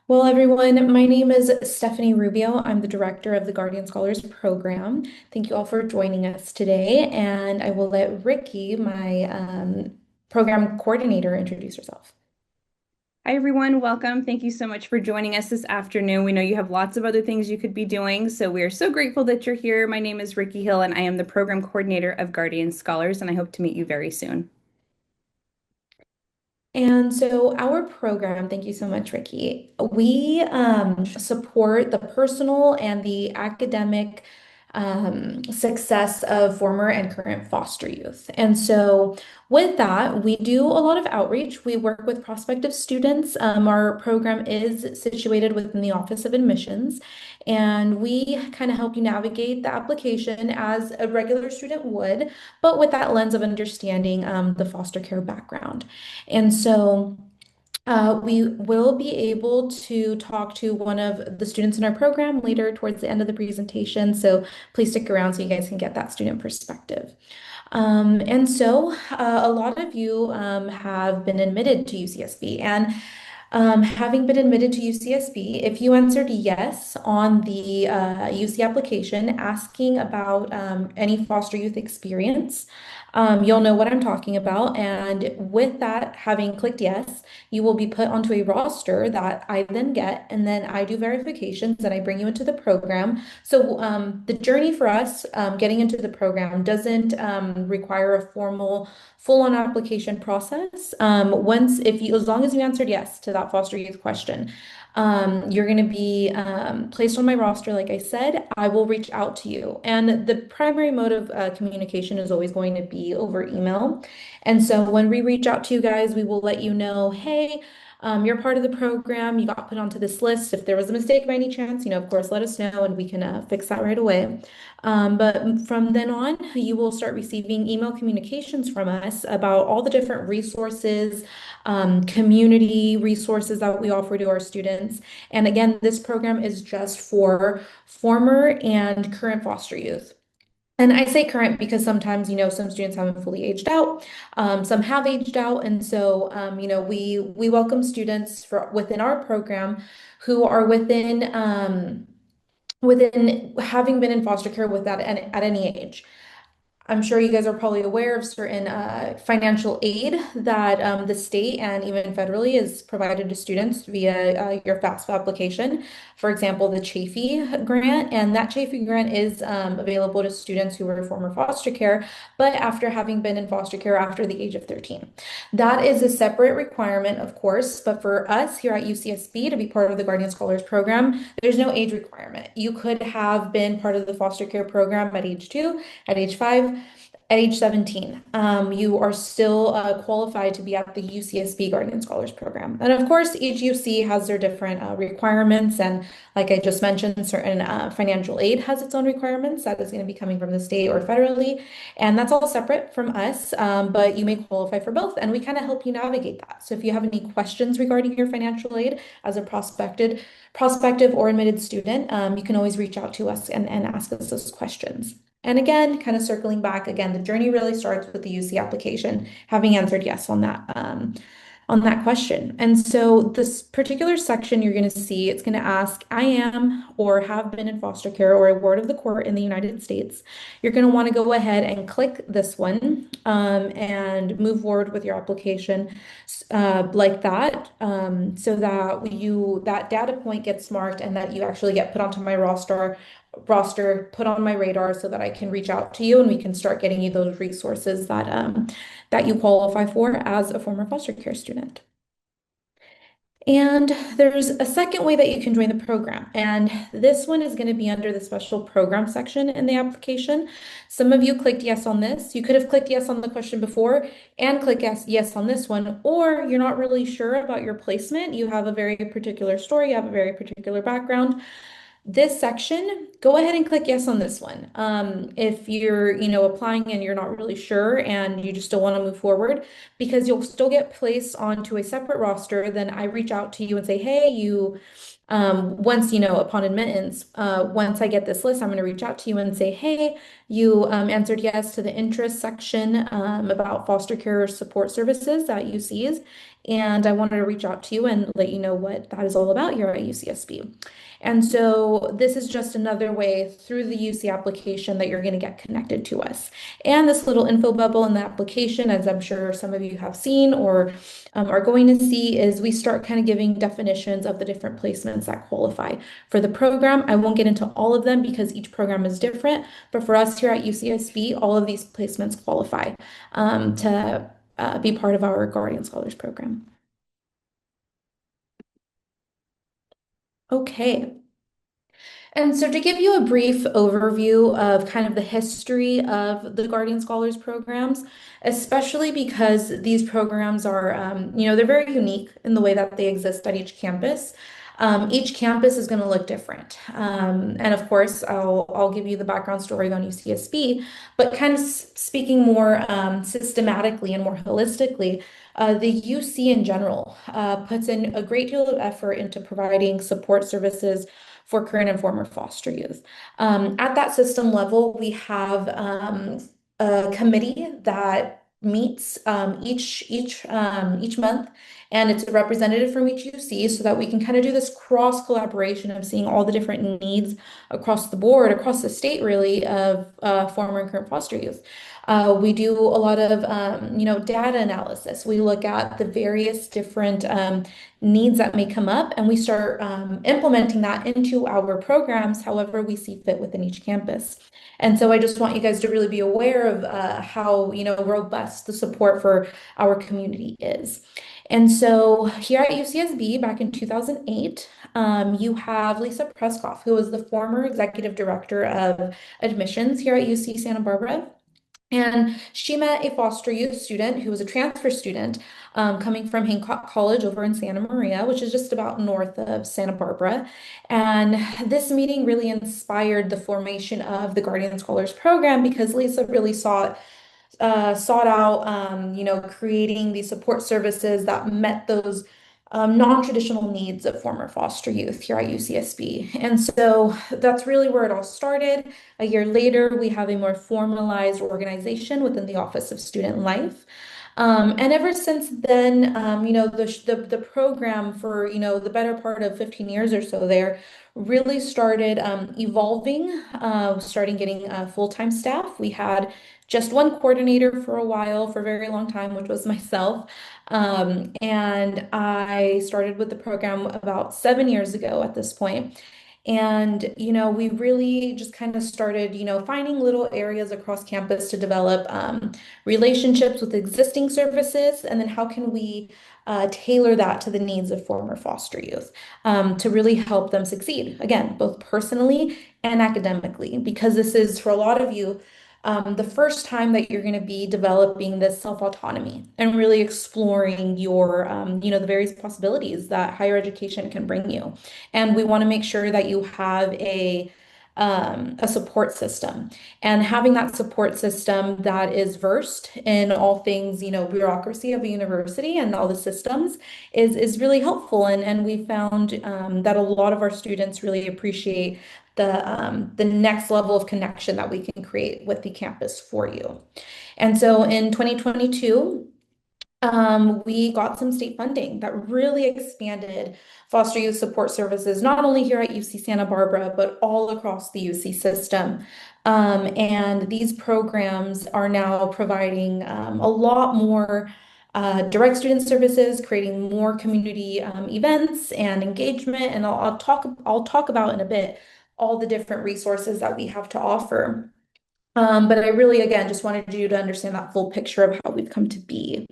Well, everyone, my name is Stephanie Rubio. I'm the director of the Guardian Scholars Program. Thank you all for joining us today, and I will let Ricky, my program coordinator, introduce herself. Hi, everyone. Welcome. Thank you so much for joining us this afternoon. We know you have lots of other things you could be doing, so we are so grateful that you're here. My name is Ricky Hill, and I am the program coordinator of Guardian Scholars, and I hope to meet you very soon. And so, our program, thank you so much, Ricky. We support the personal and the academic success of former and current foster youth. And so, with that, we do a lot of outreach. We work with prospective students. Our program is situated within the Office of Admissions, and we kind of help you navigate the application as a regular student would, but with that lens of understanding the foster care background. And so we will be able to talk to one of the students in our program later towards the end of the presentation. So please stick around so you guys can get that student perspective. A lot of you have been admitted to UCSB. And having been admitted to UCSB, if you answered yes on the UC application asking about any foster youth experience, you'll know what I'm talking about. And with that, having clicked yes, you will be put onto a roster that I then get, and then I do verifications and I bring you into the program. So the journey for us getting into the program doesn't require a formal full-on application process. As long as you answered yes to that foster youth question, you're going to be placed on my roster. Like I said, I will reach out to you. And the primary mode of communication is always going to be over email. And so when we reach out to you guys, we will let you know, hey, you're part of the program. You got put onto this list. If there was a mistake by any chance, of course, let us know and we can fix that right away. But from then on, you will start receiving email communications from us about all the different resources, community resources that we offer to our students. And again, this program is just for former and current foster youth. And I say current because sometimes, some students haven't fully aged out, some have aged out, and so, we welcome students within our program who are within having been in foster care with that at any age. I'm sure you guys are probably aware of certain financial aid that the state and even federally is provided to students via your FAFSA application. For example, the Chafee grant, and that Chafee grant is available to students who were former foster care, but after having been in foster care after the age of 13. That is a separate requirement, of course, but for us here at UCSB to be part of the Guardian Scholars Program, there's no age requirement. You could have been part of the foster care program at age 2, at age 5, at age 17. You are still qualified to be at the UCSB Guardian Scholars Program. And of course, each UC has their different requirements. And like I just mentioned, certain financial aid has its own requirements that is going to be coming from the state or federally. And that's all separate from us, but you may qualify for both. And we kind of help you navigate that. So if you have any questions regarding your financial aid as a prospective or admitted student, you can always reach out to us and ask us those questions. And again, kind of circling back again, the journey really starts with the UC application, having answered yes on that question. And so this particular section you're going to see, it's going to ask, I am or have been in foster care or a ward of the court in the United States. You're going to want to go ahead and click this one and move forward with your application like that, so that that data point gets marked and that you actually get put onto my roster, put on my radar so that I can reach out to you and we can start getting you those resources that you qualify for as a former foster care student. And there's a second way that you can join the program, and this one is going to be under the special program section in the application. Some of you clicked yes on this. You could have clicked yes on the question before and click yes on this one, or you're not really sure about your placement. You have a very particular story, you have a very particular background. This section, go ahead and click yes on this one. If you're, applying and you're not really sure and you just still want to move forward, because you'll still get placed onto a separate roster, then I reach out to you and say, hey, Once, upon admittance, once I get this list, I'm going to reach out to you and say, hey, you answered yes to the interest section about foster care support services at UC's. And I wanted to reach out to you and let you know what that is all about here at UCSB. And so this is just another way through the UC application that you're going to get connected to us. And this little info bubble in the application, as I'm sure some of you have seen or are going to see, is we start kind of giving definitions of the different placements that qualify for the program. I won't get into all of them because each program is different, but for us here at UCSB, all of these placements qualify to be part of our Guardian Scholars Program. Okay. And so to give you a brief overview of kind of the history of the Guardian Scholars programs, especially because these programs are, they're very unique in the way that they exist at each campus. Each campus is going to look different. And of course, I'll give you the background story on UCSB, but kind of speaking more systematically and more holistically, the UC in general puts in a great deal of effort into providing support services for current and former foster youth. At that system level, we have a committee that meets each month, and it's a representative from each UC so that we can kind of do this cross collaboration of seeing all the different needs across the board, across the state, really, of former and current foster youth. We do a lot of, data analysis. We look at the various different needs that may come up, and we start implementing that into our programs, however we see fit within each campus. And so I just want you guys to really be aware of how, robust the support for our community is. And so here at UCSB back in 2008, you have Lisa Preskoff, who was the former executive director of admissions here at UC Santa Barbara. And she met a foster youth student who was a transfer student coming from Hancock College over in Santa Maria, which is just about north of Santa Barbara. And this meeting really inspired the formation of the Guardian Scholars Program because Lisa really sought out, creating these support services that met those non-traditional needs of former foster youth here at UCSB. And so that's really where it all started. A year later, we have a more formalized organization within the Office of Student Life. And ever since then, the program for, the better part of 15 years or so there really started evolving, starting getting full-time staff. We had just one coordinator for a while, for a very long time, which was myself. And I started with the program about 7 years ago at this point. And, we really just kind of started, finding little areas across campus to develop relationships with existing services. And then how can we tailor that to the needs of former foster youth to really help them succeed, again, both personally and academically, because this is for a lot of you the first time that you're going to be developing this self-autonomy and really exploring your, the various possibilities that higher education can bring you. And we want to make sure that you have a support system, and having that support system that is versed in all things, bureaucracy of a university and all the systems is really helpful. And we found that a lot of our students really appreciate the next level of connection that we can create with the campus for you. And so in 2022, we got some state funding that really expanded foster youth support services, not only here at UC Santa Barbara, but all across the UC system. And these programs are now providing a lot more direct student services, creating more community events and engagement. And I'll talk about in a bit all the different resources that we have to offer. But I really, again, just wanted you to understand that full picture of how we've come to be.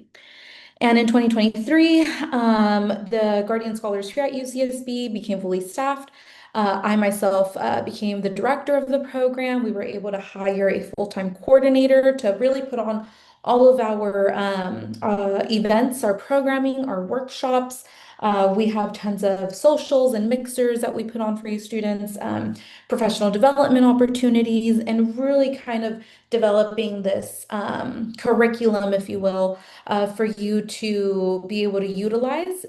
And in 2023, the Guardian Scholars here at UCSB became fully staffed. I myself became the director of the program. We were able to hire a full-time coordinator to really put on all of our events, our programming, our workshops, We have tons of socials and mixers that we put on for you students, professional development opportunities, and really kind of developing this curriculum, if you will, for you to be able to utilize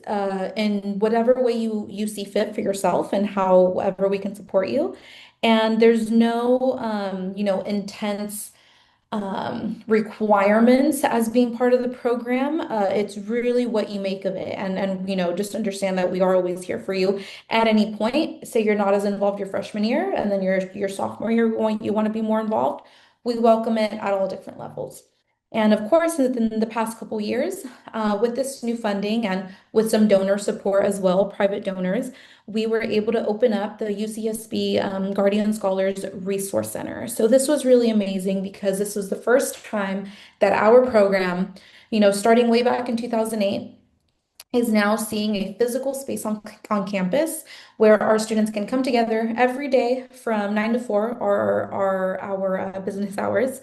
in whatever way you see fit for yourself and however we can support you. And there's no, intense requirements as being part of the program. It's really what you make of it. And just understand that we are always here for you at any point. Say you're not as involved your freshman year, and then your sophomore year, you want to be more involved. We welcome it at all different levels. And of course, within the past couple years, with this new funding and with some donor support as well, private donors, we were able to open up the UCSB Guardian Scholars Resource Center. So this was really amazing because this was the first time that our program, starting way back in 2008, is now seeing a physical space on campus where our students can come together every day from 9 to 4 or our business hours.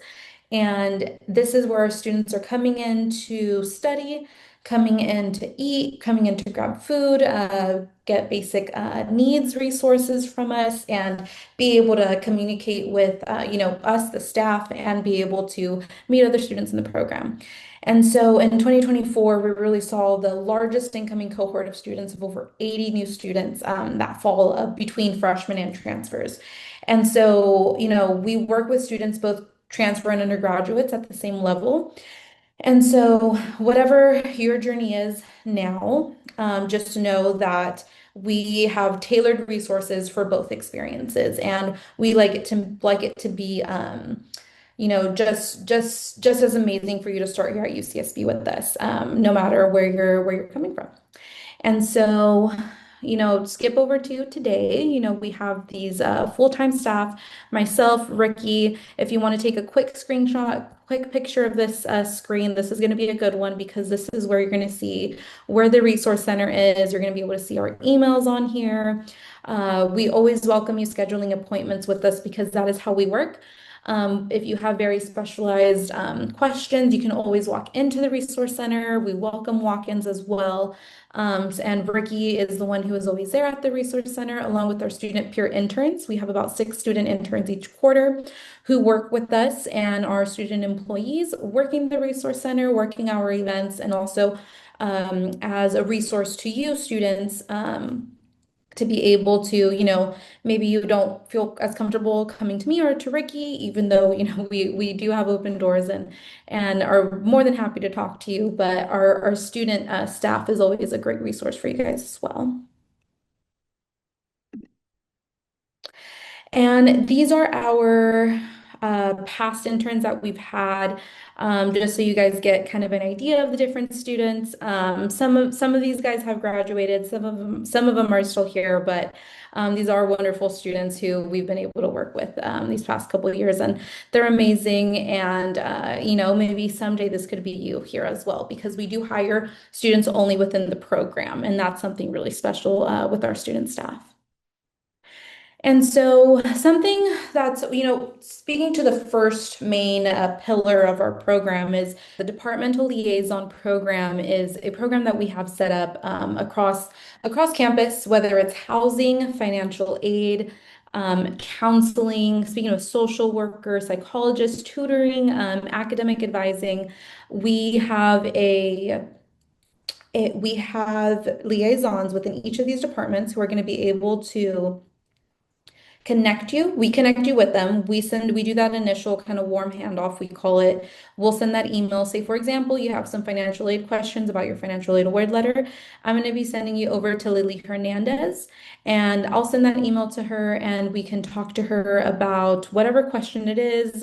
And this is where our students are coming in to study, coming in to eat, coming in to grab food, get basic needs resources from us, and be able to communicate with, us, the staff, and be able to meet other students in the program. And so in 2024, we really saw the largest incoming cohort of students of over 80 new students that fall between freshmen and transfers. And so, we work with students both transfer and undergraduates at the same level. And so, whatever your journey is now, just know that we have tailored resources for both experiences, and we like it to be, just as amazing for you to start here at UCSB with us, no matter where you're coming from. And so, skip over to today. We have these full-time staff, myself, Ricky. If you want to take a quick screenshot, quick picture of this screen, this is going to be a good one because this is where you're going to see where the resource center is. You're going to be able to see our emails on here. We always welcome you scheduling appointments with us because that is how we work. If you have very specialized questions, you can always walk into the resource center. We welcome walk-ins as well. And Ricky is the one who is always there at the resource center, along with our student peer interns. We have about 6 student interns each quarter who work with us, and our student employees working the resource center, working our events, and also as a resource to you students. To be able to, maybe you don't feel as comfortable coming to me or to Ricky, even though, we do have open doors and are more than happy to talk to you. But our student staff is always a great resource for you guys as well. And these are our past interns that we've had, just so you guys get kind of an idea of the different students. Some of these guys have graduated, some of them are still here, but these are wonderful students who we've been able to work with these past couple of years, and they're amazing. And maybe someday this could be you here as well, because we do hire students only within the program, and that's something really special with our student staff. And so, something that's, speaking to the first main pillar of our program is the departmental liaison program is a program that we have set up across campus, whether it's housing, financial aid, counseling, speaking of social workers, psychologists, tutoring, academic advising. We have we have liaisons within each of these departments who are going to be able to connect you. We connect you with them. We do that initial kind of warm handoff, we call it. We'll send that email. Say, for example, you have some financial aid questions about your financial aid award letter. I'm going to be sending you over to Lily Hernandez, and I'll send that email to her, and we can talk to her about whatever question it is.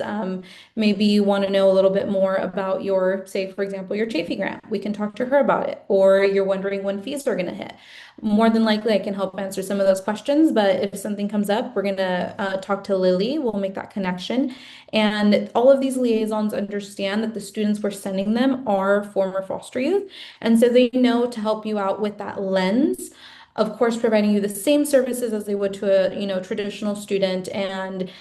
Maybe you want to know a little bit more about your, say, for example, your Chafee grant. We can talk to her about it. Or you're wondering when fees are going to hit. More than likely, I can help answer some of those questions, but if something comes up, we're going to talk to Lily. We'll make that connection. And all of these liaisons understand that the students we're sending them are former foster youth. And so they know to help you out with that lens, of course, providing you the same services as they would to a, traditional student. And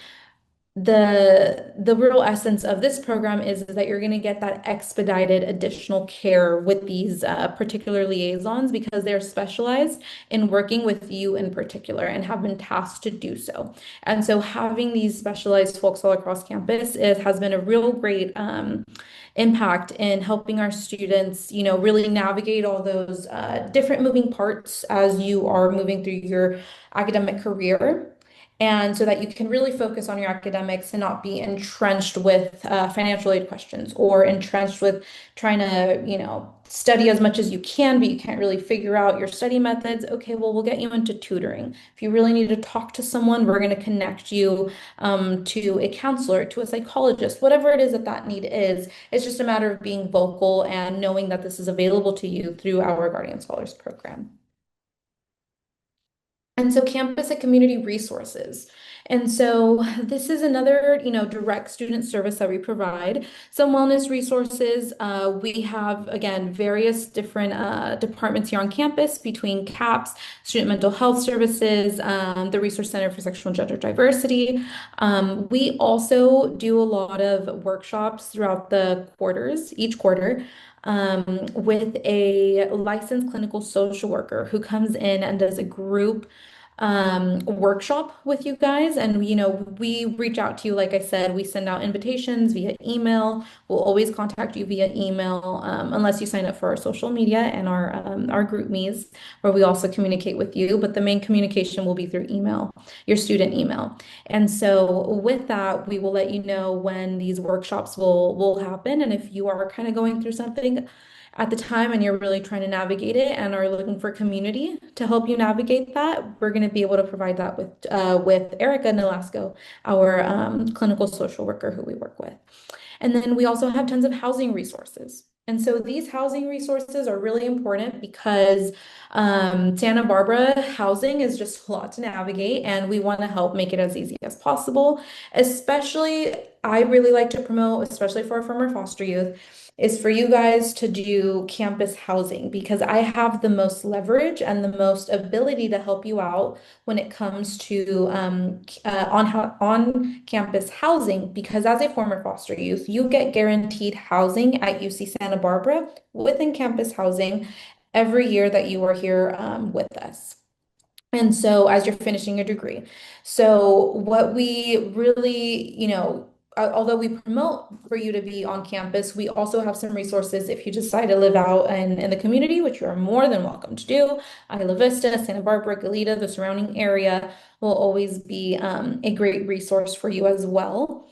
the real essence of this program is that you're going to get that expedited additional care with these particular liaisons because they're specialized in working with you in particular and have been tasked to do so. And so having these specialized folks all across campus, it has been a real great impact in helping our students, really navigate all those different moving parts as you are moving through your academic career. And so that you can really focus on your academics and not be entrenched with financial aid questions or entrenched with trying to, study as much as you can, but you can't really figure out your study methods. Okay, well, we'll get you into tutoring. If you really need to talk to someone, we're going to connect you to a counselor, to a psychologist, whatever it is that that need is. It's just a matter of being vocal and knowing that this is available to you through our Guardian Scholars program. And so campus and community resources. And so this is another, direct student service that we provide. Some wellness resources. We have, again, various different departments here on campus between CAPS, Student Mental Health Services, the Resource Center for Sexual and Gender Diversity. We also do a lot of workshops throughout the quarters, each quarter with a licensed clinical social worker who comes in and does a group workshop with you guys. And, we reach out to you. Like I said, we send out invitations via email. We'll always contact you via email, unless you sign up for our social media and our group meets, where we also communicate with you. But the main communication will be through email, your student email. And so with that, we will let you know when these workshops will happen. And if you are kind of going through something at the time and you're really trying to navigate it and are looking for community to help you navigate that, we're going to be able to provide that with Erica Nolasco, our clinical social worker who we work with. And then we also have tons of housing resources. And so these housing resources are really important because Santa Barbara housing is just a lot to navigate, and we want to help make it as easy as possible. Especially, I really like to promote, especially for our former foster youth, is for you guys to do campus housing because I have the most leverage and the most ability to help you out when it comes to on campus housing. Because as a former foster youth, you get guaranteed housing at UC Santa Barbara within campus housing every year that you are here with us. And so, as you're finishing your degree. So, what we really, although we promote for you to be on campus, we also have some resources if you decide to live out in the community, which you are more than welcome to do. Isla Vista, Santa Barbara, Goleta, the surrounding area will always be a great resource for you as well.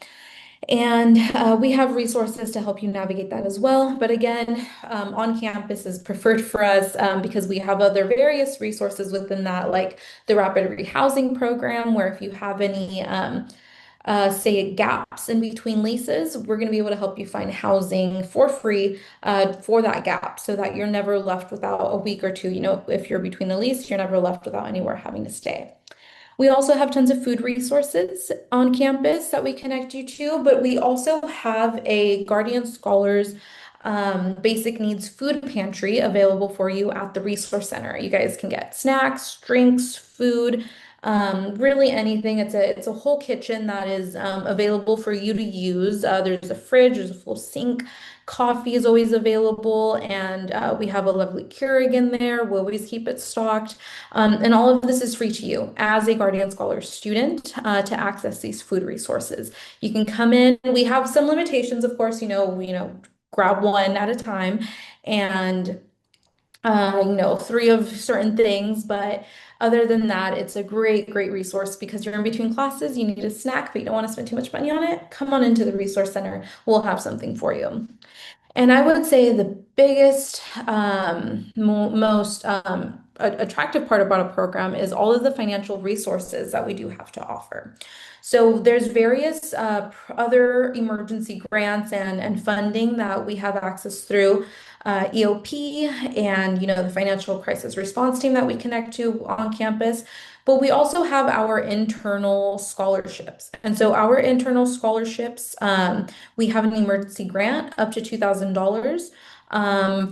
And we have resources to help you navigate that as well. But again, on campus is preferred for us because we have other various resources within that, like the rapid rehousing program, where if you have any, say, gaps in between leases, we're going to be able to help you find housing for free for that gap so that you're never left without a week or two. If you're between the lease, you're never left without anywhere having to stay. We also have tons of food resources on campus that we connect you to, but we also have a Guardian Scholars basic needs food pantry available for you at the Resource Center. You guys can get snacks, drinks, food, really anything. It's a whole kitchen that is available for you to use. There's a fridge, there's a full sink. Coffee is always available, and we have a lovely Keurig in there. We always keep it stocked. And all of this is free to you as a Guardian Scholar student to access these food resources. You can come in. We have some limitations, of course, grab one at a time and three of certain things, but other than that, it's a great, great resource because you're in between classes, you need a snack, but you don't want to spend too much money on it. Come on into the Resource Center. We'll have something for you. And I would say the biggest, most attractive part about a program is all of the financial resources that we do have to offer. So there's various other emergency grants and funding that we have access through EOP and the financial crisis response team that we connect to on campus. But we also have our internal scholarships. And so our internal scholarships, we have an emergency grant up to $2,000.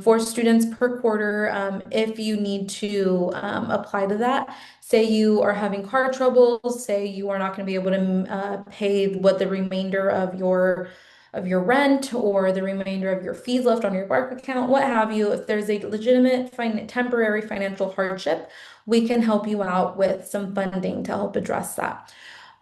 for students per quarter if you need to apply to that. Say you are having car troubles, say you are not going to be able to pay what the remainder of your rent or the remainder of your fees left on your bank account, what have you. If there's a legitimate temporary financial hardship, we can help you out with some funding to help address that.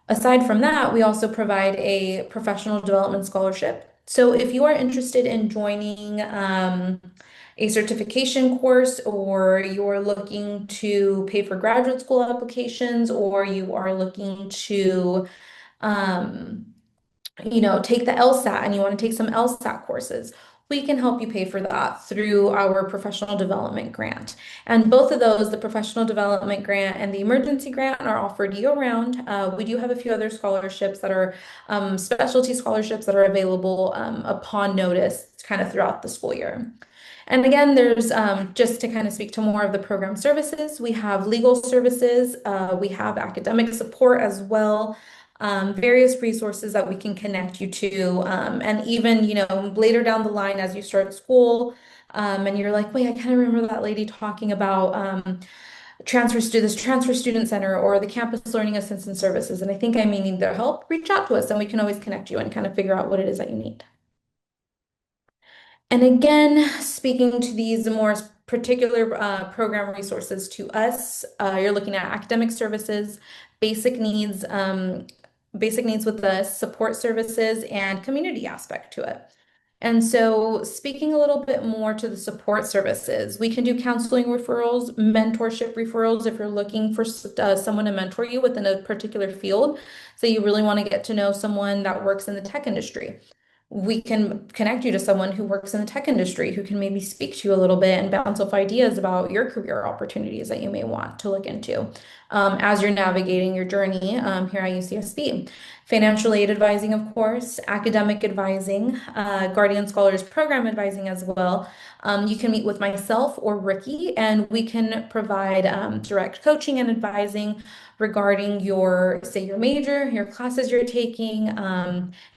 Aside from that, we also provide a professional development scholarship. So if you are interested in joining a certification course, or you're looking to pay for graduate school applications, or you are looking to um, take the LSAT and you want to take some LSAT courses, we can help you pay for that through our professional development grant. And both of those, the professional development grant and the emergency grant, are offered year-round. We do have a few other scholarships that are specialty scholarships that are available upon notice kind of throughout the school year. And again, there's just to kind of speak to more of the program services, we have legal services, we have academic support as well, various resources that we can connect you to. And even, later down the line as you start school, and you're like, wait, I kind of remember that lady talking about transfers to this transfer student center or the campus learning assistance services. And I think I may need their help. Reach out to us and we can always connect you and kind of figure out what it is that you need. And again, speaking to these more particular program resources to us, you're looking at academic services, basic needs, basic needs with the support services and community aspect to it. And so, speaking a little bit more to the support services, we can do counseling referrals, mentorship referrals if you're looking for someone to mentor you within a particular field. So, you really want to get to know someone that works in the tech industry. We can connect you to someone who works in the tech industry who can maybe speak to you a little bit and bounce off ideas about your career opportunities that you may want to look into as you're navigating your journey here at UCSB. Financial aid advising, of course, academic advising, Guardian Scholars Program advising as well. You can meet with myself or Ricky, and we can provide direct coaching and advising regarding say, your major, your classes you're taking,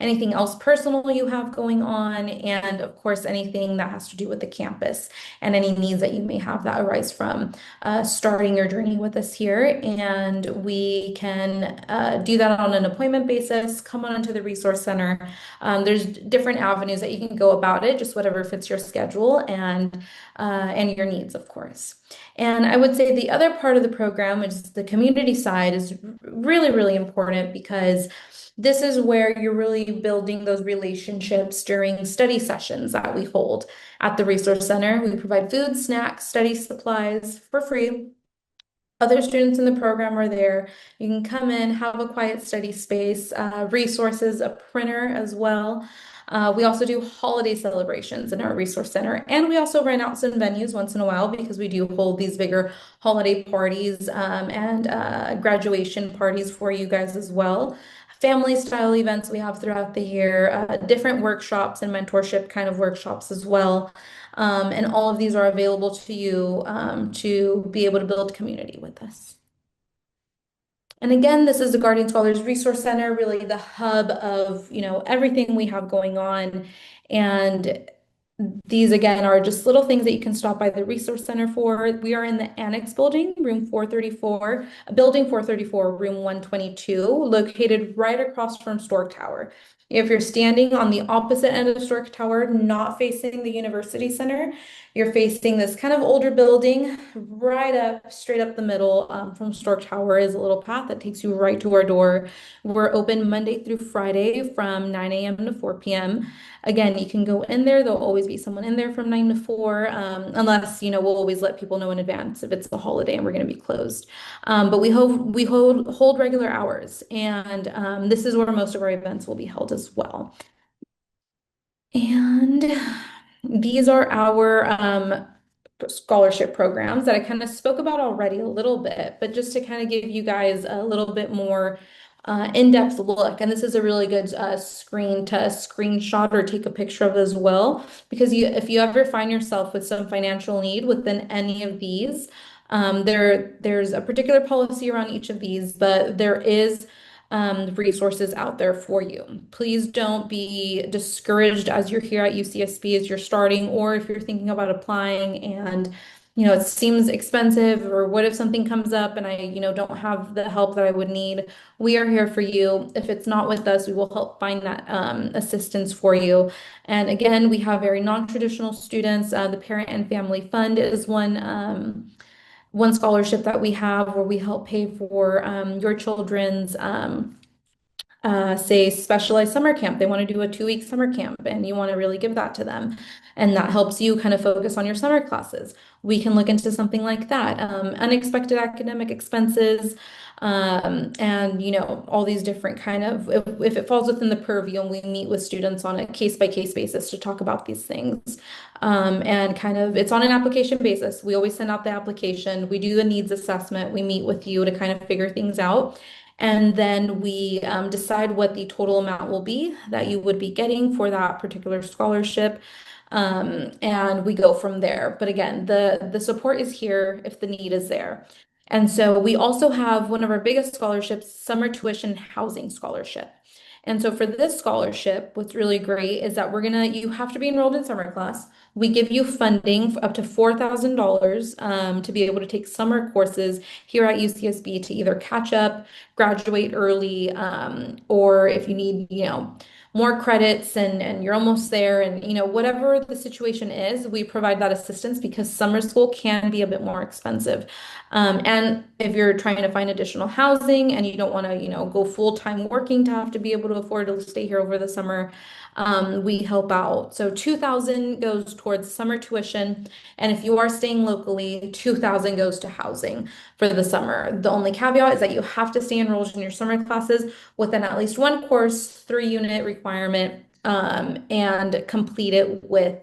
anything else personal you have going on, and of course, anything that has to do with the campus and any needs that you may have that arise from starting your journey with us here. And we can do that on an appointment basis. Come on into the resource center. There's different avenues that you can go about it, just whatever fits your schedule and your needs, of course. And I would say the other part of the program, which is the community side, is really, really important because this is where you're really building those relationships during study sessions that we hold at the Resource Center. We provide food, snacks, study supplies for free. Other students in the program are there. You can come in, have a quiet study space, resources, a printer as well. We also do holiday celebrations in our resource center, and we also rent out some venues once in a while because we do hold these bigger holiday parties and graduation parties for you guys as well. Family style events we have throughout the year, different workshops and mentorship kind of workshops as well. And all of these are available to you to be able to build community with us. And again, this is the Guardian Scholars Resource Center, really the hub of, everything we have going on. And these again are just little things that you can stop by the Resource Center for. We are in the Annex Building, room 434, building 434, room 122, located right across from Stork Tower. If you're standing on the opposite end of Stork Tower, not facing the University Center, you're facing this kind of older building right up, straight up the middle from Stork Tower is a little path that takes you right to our door. We're open Monday through Friday from 9 a.m. to 4 p.m. Again, you can go in there. There'll always be someone in there from 9 to 4, unless, we'll always let people know in advance if it's a holiday and we're going to be closed. But we hold regular hours, and this is where most of our events will be held as well. And these are our scholarship programs that I kind of spoke about already a little bit, but just to kind of give you guys a little bit more in-depth look. And this is a really good screen to screenshot or take a picture of as well, because if you ever find yourself with some financial need within any of these, there's a particular policy around each of these, but there is resources out there for you. Please don't be discouraged as you're here at UCSB as you're starting, or if you're thinking about applying and it seems expensive, or what if something comes up and I don't have the help that I would need. We are here for you. If it's not with us, we will help find that assistance for you. And again, we have very non-traditional students. The Parent and Family Fund is one scholarship that we have where we help pay for your children's say specialized summer camp. They want to do a 2-week summer camp and you want to really give that to them. And that helps you kind of focus on your summer classes. We can look into something like that. Unexpected academic expenses, and all these different kind of, if it falls within the purview, and we meet with students on a case-by-case basis to talk about these things. And kind of it's on an application basis. We always send out the application. We do the needs assessment. We meet with you to kind of figure things out. And then we decide what the total amount will be that you would be getting for that particular scholarship. And we go from there. But again, the support is here if the need is there. And so we also have one of our biggest scholarships, Summer Tuition Housing Scholarship. And so for this scholarship, what's really great is that you have to be enrolled in summer class. We give you funding for up to $4,000 to be able to take summer courses here at UCSB to either catch up, graduate early, or if you need, more credits and you're almost there and whatever the situation is, we provide that assistance because summer school can be a bit more expensive. And if you're trying to find additional housing and you don't want to, go full-time working to have to be able to afford to stay here over the summer, we help out. So 2,000 goes towards summer tuition, and if you are staying locally, 2,000 goes to housing for the summer. The only caveat is that you have to stay enrolled in your summer classes within at least one course, 3-unit requirement, and complete it with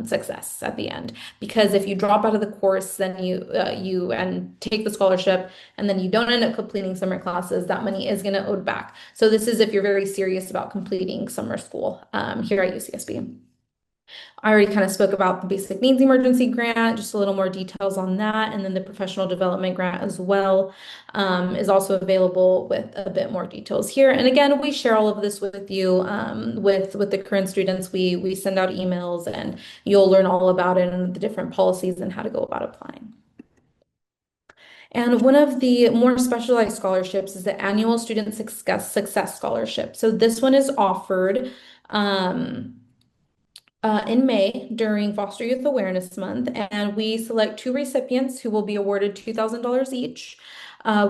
success at the end. Because if you drop out of the course, then you and take the scholarship, and then you don't end up completing summer classes, that money is going to owed back. So this is if you're very serious about completing summer school here at UCSB. I already kind of spoke about the basic needs emergency grant, just a little more details on that. And then the professional development grant as well is also available with a bit more details here. And again, we share all of this with you, with the current students. We send out emails and you'll learn all about it and the different policies and how to go about applying. And one of the more specialized scholarships is the annual Student Success Scholarship. So this one is offered in May during Foster Youth Awareness Month, and we select 2 recipients who will be awarded $2,000 each.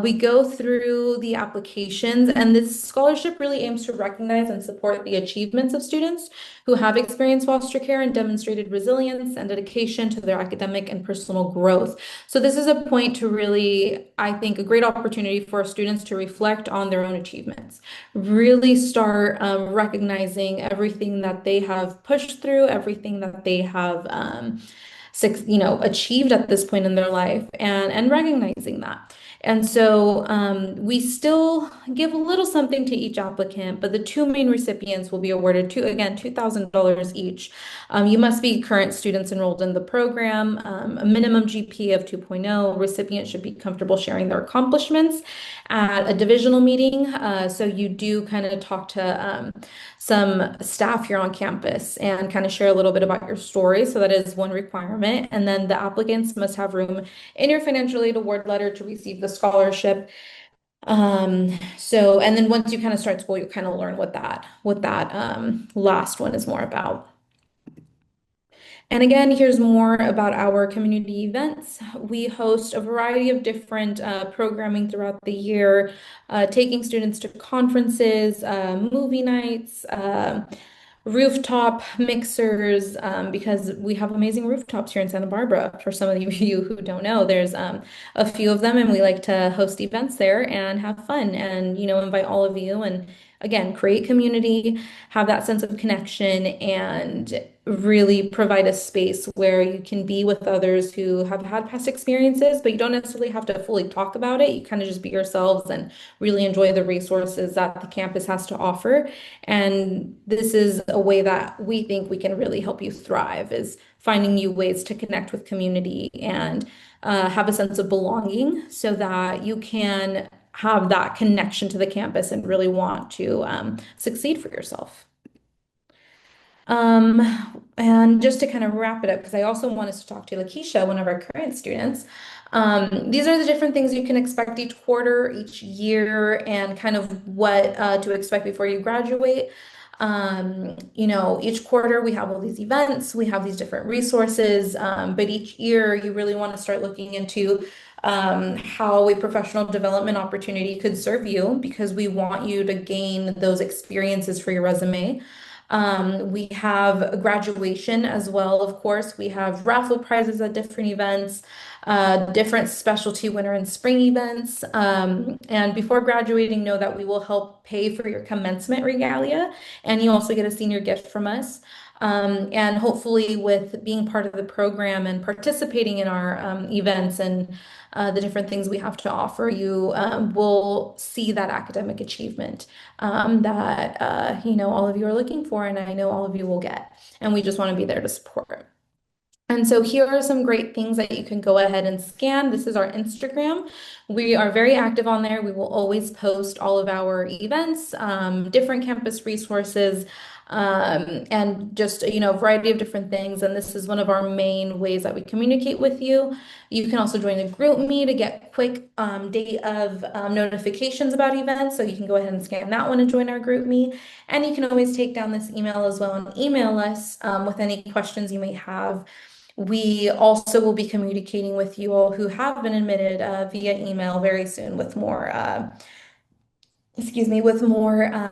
We go through the applications, and this scholarship really aims to recognize and support the achievements of students who have experienced foster care and demonstrated resilience and dedication to their academic and personal growth. So this is a point to really, I think, a great opportunity for students to reflect on their own achievements, really start recognizing everything that they have pushed through, everything that they have achieved at this point in their life, and recognizing that. And so we still give a little something to each applicant, but the 2 main recipients will be awarded $2,000 each. You must be current students enrolled in the program, a minimum GPA of 2.0. Recipients should be comfortable sharing their accomplishments at a divisional meeting. So you do kind of talk to some staff here on campus and kind of share a little bit about your story. So that is one requirement. And then the applicants must have room in your financial aid award letter to receive the scholarship. And then once you kind of start school, you kind of learn what that last one is more about. And again, here's more about our community events. We host a variety of different programming throughout the year, taking students to conferences, movie nights, rooftop mixers, because we have amazing rooftops here in Santa Barbara. For some of you who don't know, there's a few of them, and we like to host events there and have fun and, invite all of you. And again, create community, have that sense of connection, and really provide a space where you can be with others who have had past experiences, but you don't necessarily have to fully talk about it. You kind of just be yourselves and really enjoy the resources that the campus has to offer. And this is a way that we think we can really help you thrive, is finding new ways to connect with community and have a sense of belonging so that you can have that connection to the campus and really want to succeed for yourself. And just to kind of wrap it up, because I also want us to talk to Lakeisha, one of our current students. These are the different things you can expect each quarter, each year, and kind of what to expect before you graduate. Each quarter we have all these events, we have these different resources, but each year you really want to start looking into how a professional development opportunity could serve you because we want you to gain those experiences for your resume. We have a graduation as well, of course. We have raffle prizes at different events, different specialty winter and spring events. And before graduating, know that we will help pay for your commencement regalia, and you also get a senior gift from us. And hopefully, with being part of the program and participating in our events and the different things we have to offer, you will see that academic achievement that all of you are looking for, and I know all of you will get. And we just want to be there to support. And so here are some great things that you can go ahead and scan. This is our Instagram. We are very active on there. We will always post all of our events, different campus resources, and just, a variety of different things. And this is one of our main ways that we communicate with you. You can also join the group me to get quick date of notifications about events. So you can go ahead and scan that one and join our group me. And you can always take down this email as well and email us with any questions you may have. We also will be communicating with you all who have been admitted via email very soon with more, with more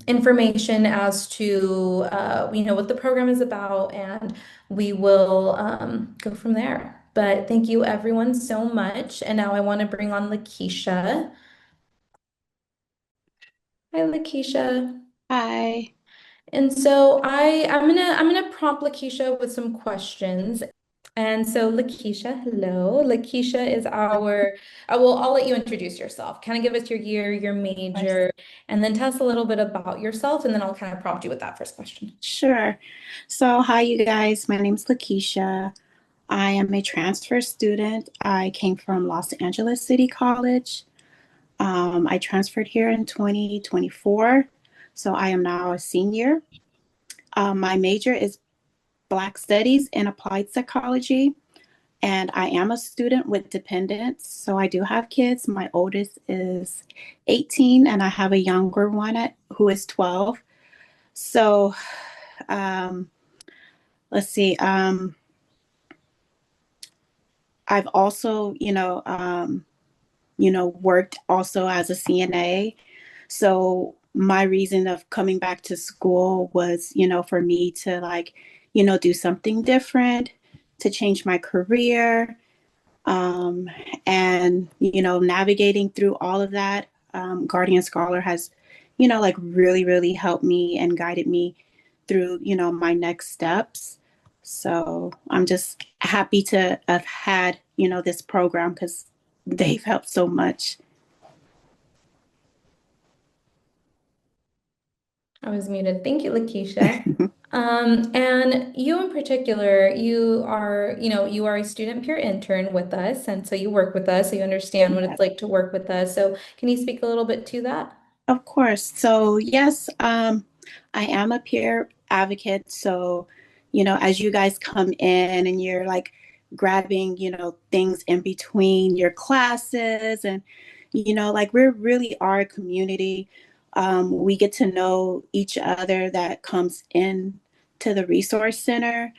information as to, what the program is about, and we will go from there. But thank you everyone so much. And now I want to bring on Lakeisha. Hi, Lakeisha. Hi. And so I'm gonna prompt Lakeisha with some questions. And so Lakeisha, hello. Lakeisha is our, I'll let you introduce yourself. Kind of give us your year, your Yes. major, and then tell us a little bit about yourself, and then I'll kind of prompt you with that first question. Sure. So, hi, you guys. My name's Lakeisha. I am a transfer student. I came from Los Angeles City College. I transferred here in 2024. So, I am now a senior. My major is Black Studies and Applied Psychology. And I am a student with dependents. So, I do have kids. My oldest is 18, and I have a younger one who is 12. So, um, let's see. I've also, worked also as a CNA. So my reason of coming back to school was, for me to do something different, to change my career, and navigating through all of that. Guardian Scholar has, really, really helped me and guided me through, my next steps. So I'm just happy to have had, this program because they've helped so much. I was muted. Thank you, Lakeisha. And you in particular, you are a student peer intern with us, and so you work with us, so you understand what Yeah. it's like to work with us. So can you speak a little bit to that? Of course. So, yes, I am a peer advocate. So, as you guys come in and you're like grabbing, things in between your classes, and, like we really are a community. We get to know each other that comes in to the resource center.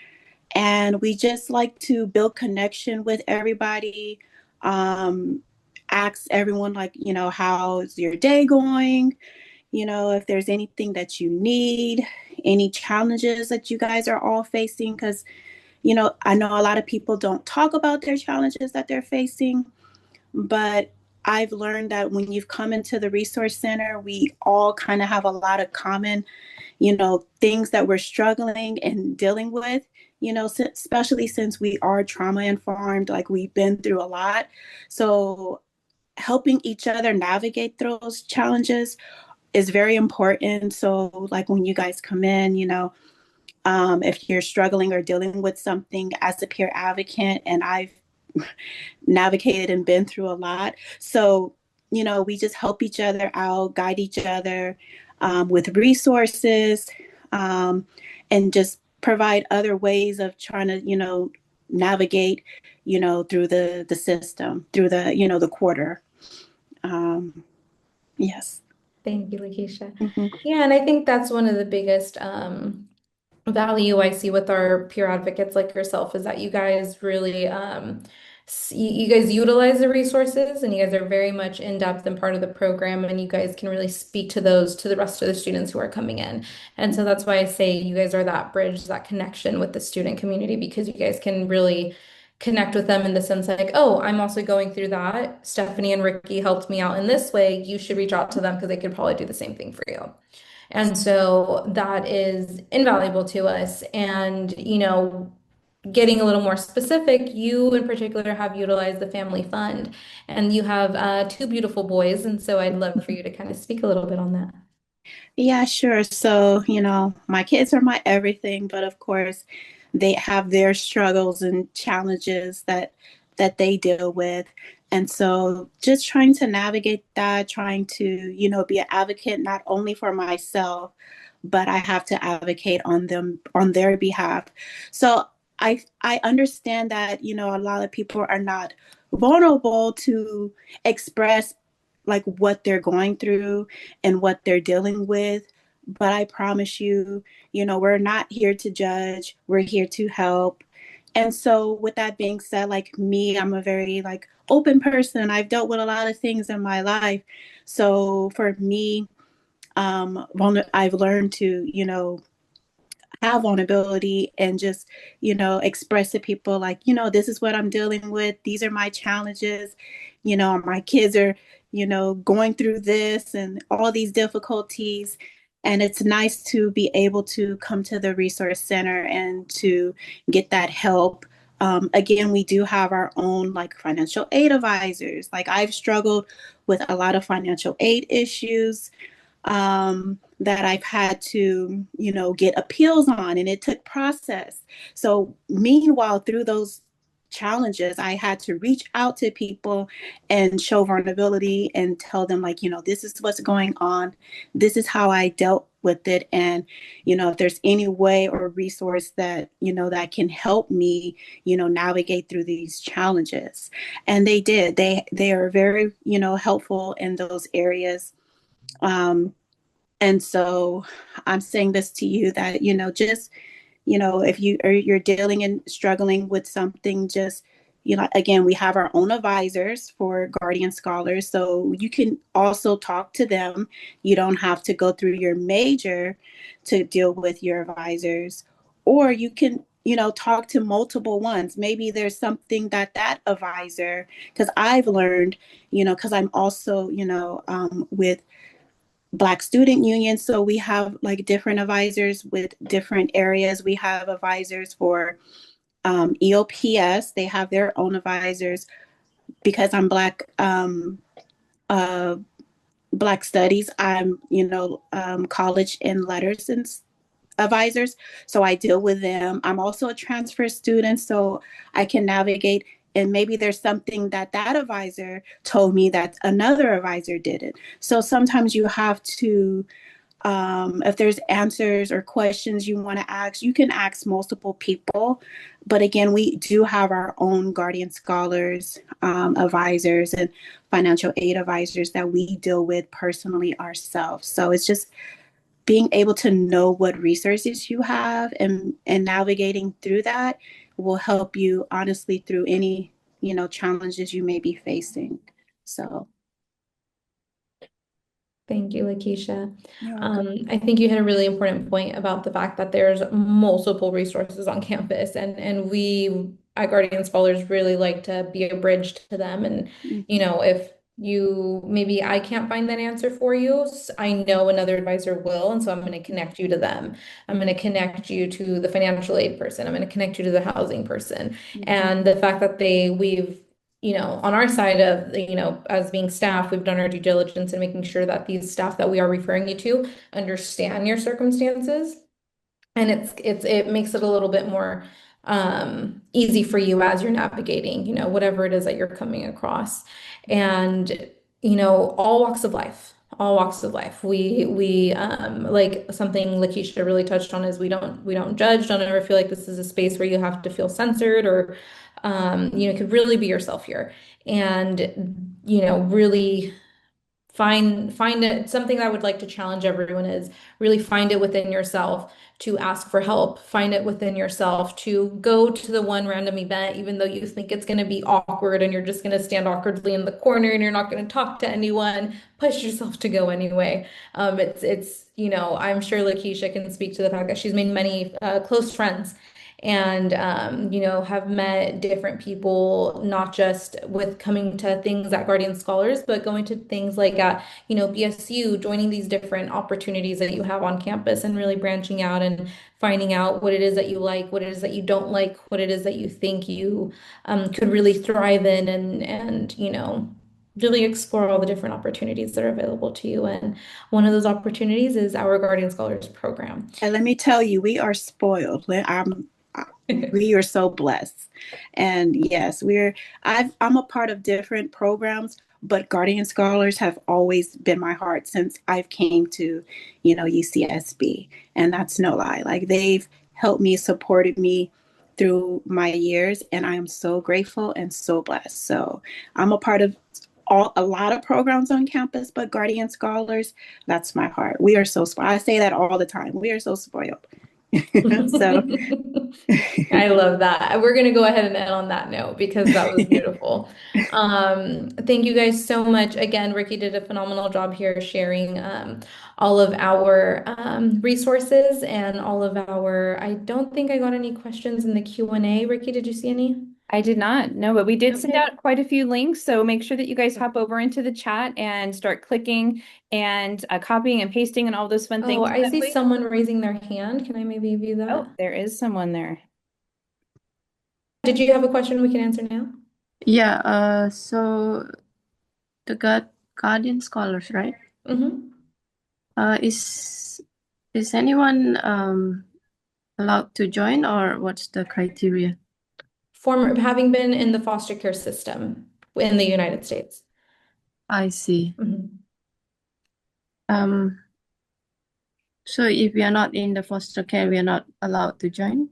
And we just like to build connection with everybody. Um, Ask everyone, like, how's your day going? If there's anything that you need, any challenges that you guys are all facing, because, I know a lot of people don't talk about their challenges that they're facing, but I've learned that when you've come into the resource center, we all kind of have a lot of common, things that we're struggling and dealing with, especially since we are trauma informed, like we've been through a lot. So helping each other navigate those challenges is very important. So, like when you guys come in, if you're struggling or dealing with something as a peer advocate, and I've navigated and been through a lot. So, we just help each other out, guide each other with resources, um, and just provide other ways of trying to, navigate, through the system, through the quarter. Um, yes. Thank you, Lakeisha. Mhm. Yeah, and I think that's one of the biggest value I see with our peer advocates like yourself is that you guys really you guys utilize the resources and you guys are very much in depth and part of the program and you guys can really speak to those to the rest of the students who are coming in. And so that's why I say you guys are that bridge, that connection with the student community because you guys can really connect with them in the sense like, oh, I'm also going through that. Stephanie and Ricky helped me out in this way. You should reach out to them because they could probably do the same thing for you. And so that is invaluable to us. And, getting a little more specific, you in particular have utilized the family fund and you have two beautiful boys. And so I'd love for you to kind of speak a little bit on that. Yeah, sure. So, my kids are my everything, but of course, they have their struggles and challenges that they deal with. And so just trying to navigate that, trying to, be an advocate not only for myself, but I have to advocate on their behalf. So I understand that, a lot of people are not vulnerable to express like what they're going through and what they're dealing with. But I promise you, we're not here to judge. We're here to help. And so with that being said, like me, I'm a very like open person. I've dealt with a lot of things in my life. So for me, I've learned to, have vulnerability and just, express to people like, this is what I'm dealing with. These are my challenges. My kids are, going through this and all these difficulties. And it's nice to be able to come to the resource center and to get that help. Again, we do have our own like financial aid advisors. Like I've struggled with a lot of financial aid issues that I've had to, get appeals on, and it took process. So, meanwhile, through those challenges, I had to reach out to people and show vulnerability and tell them, like, this is what's going on. This is how I dealt with it. And, if there's any way or resource that, that can help me, navigate through these challenges. And they did. They are very, helpful in those areas. Um, and so I'm saying this to you that, just, if you're dealing and struggling with something, just, again, we have our own advisors for guardian scholars. So you can also talk to them. You don't have to go through your major to deal with your advisors, or you can, talk to multiple ones. Maybe there's something that advisor, because I've learned, because I'm also, with Black Student Union. So we have like different advisors with different areas. We have advisors for EOPS. They have their own advisors. Because I'm uh, Black Studies. I'm, college and letters and advisors. So I deal with them. I'm also a transfer student, so I can navigate. And maybe there's something that advisor told me that another advisor didn't. So sometimes you have to, if there's answers or questions you want to ask, you can ask multiple people. But again, we do have our own guardian scholars, advisors, and financial aid advisors that we deal with personally ourselves. So it's just being able to know what resources you have and navigating through that will help you honestly through any, challenges you may be facing. So Thank you, Lakeisha. you're welcome. I think you had a really important point about the fact that there's multiple resources on campus, and we at Guardian Scholars really like to be a bridge to them. And Mhm. if you maybe I can't find that answer for you, I know another advisor will, and so I'm going to connect you to them. I'm going to connect you to the financial aid person. I'm going to connect you to the housing person. Mhm. And the fact that we've on our side of, as being staff, we've done our due diligence in making sure that these staff that we are referring you to understand your circumstances. And it makes it a little bit more easy for you as you're navigating, whatever it is that you're coming across. And all walks of life, all walks of life. We like something Lakeisha really touched on is we don't judge. Don't ever feel like this is a space where you have to feel censored or could really be yourself here. And really find it something I would like to challenge everyone is really find it within yourself to ask for help. Find it within yourself to go to the one random event, even though you think it's going to be awkward and you're just going to stand awkwardly in the corner and you're not going to talk to anyone. Push yourself to go anyway. I'm sure Lakeisha can speak to the fact that she's made many close friends and have met different people, not just with coming to things at Guardian Scholars, but going to things like at BSU, joining these different opportunities that you have on campus and really branching out and finding out what it is that you like, what it is that you don't like, what it is that you think you could really thrive in, and really explore all the different opportunities that are available to you. And one of those opportunities is our Guardian Scholars program. And let me tell you, we are spoiled. We are so blessed. And yes, I'm a part of different programs, but Guardian Scholars have always been my heart since I've came to, UCSB. And that's no lie. Like they've helped me, supported me through my years, and I am so grateful and so blessed. So I'm a part of a lot of programs on campus, but Guardian Scholars, that's my heart. We are so spoiled. I say that all the time. We are so spoiled. So I love that. We're going to go ahead and end on that note because that was beautiful. Thank you guys so much. Again, Ricky did a phenomenal job here sharing all of our resources and all of our, I don't think I got any questions in the Q&A. Ricky, did you see any? I did not know, but we did send Okay. out quite a few links. So make sure that you guys hop over into the chat and start clicking and copying and pasting and all those fun Oh, things. I see someone raising their hand. Can I maybe view that? Oh, there is someone there. Did you have a question we can answer now? Yeah, so the Guardian Scholars, right? Mm-hmm. Uh, is is anyone allowed to join, or what's the criteria? Former, having been in the foster care system in the United States. I see. Mhm. Um, so if we are not in the foster care, we are not allowed to join?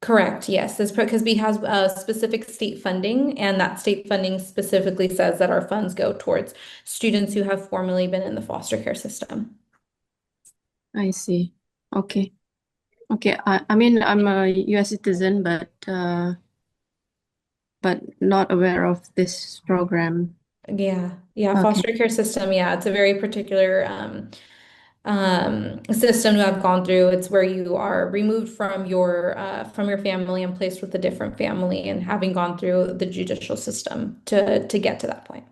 Correct, yes. This because we has specific state funding, and that state funding specifically says that our funds go towards students who have formerly been in the foster care system. I see. Okay. Okay. I mean, I'm a US citizen, but not aware of this program. Yeah, Okay. foster care system. Yeah, it's a very particular system that I've gone through. It's where you are removed from your family and placed with a different family, and having gone through the judicial system to get to that point.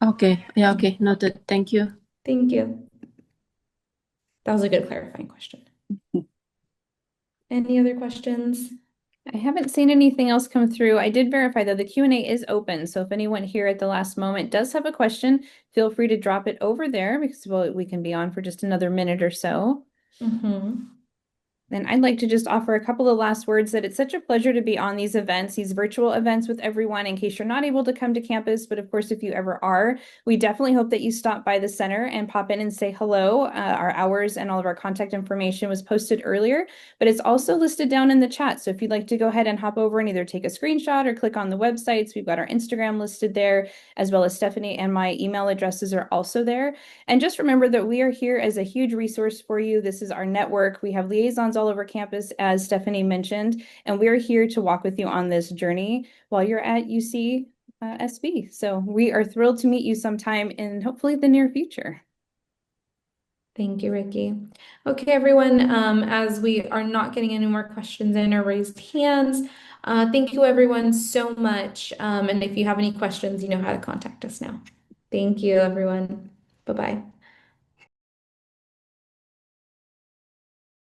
Okay. Yeah, okay. Noted. Thank you. Thank you. That was a good clarifying question. Any other questions? I haven't seen anything else come through. I did verify that the Q&A is open. So if anyone here at the last moment does have a question, feel free to drop it over there because we can be on for just another minute or so. Mm-hmm. And I'd like to just offer a couple of last words that it's such a pleasure to be on these events, these virtual events with everyone in case you're not able to come to campus. But of course, if you ever are, we definitely hope that you stop by the center and pop in and say hello. Our hours and all of our contact information was posted earlier, but it's also listed down in the chat. So if you'd like to go ahead and hop over and either take a screenshot or click on the websites, we've got our Instagram listed there, as well as Stephanie and my email addresses are also there. And just remember that we are here as a huge resource for you. This is our network. We have liaisons all over campus, as Stephanie mentioned, and we're here to walk with you on this journey while you're at UCSB. So we are thrilled to meet you sometime in hopefully the near future. Thank you, Ricky. Okay, everyone, as we are not getting any more questions in or raised hands, thank you everyone so much. And if you have any questions, you know how to contact us now. Thank you, everyone. Bye-bye.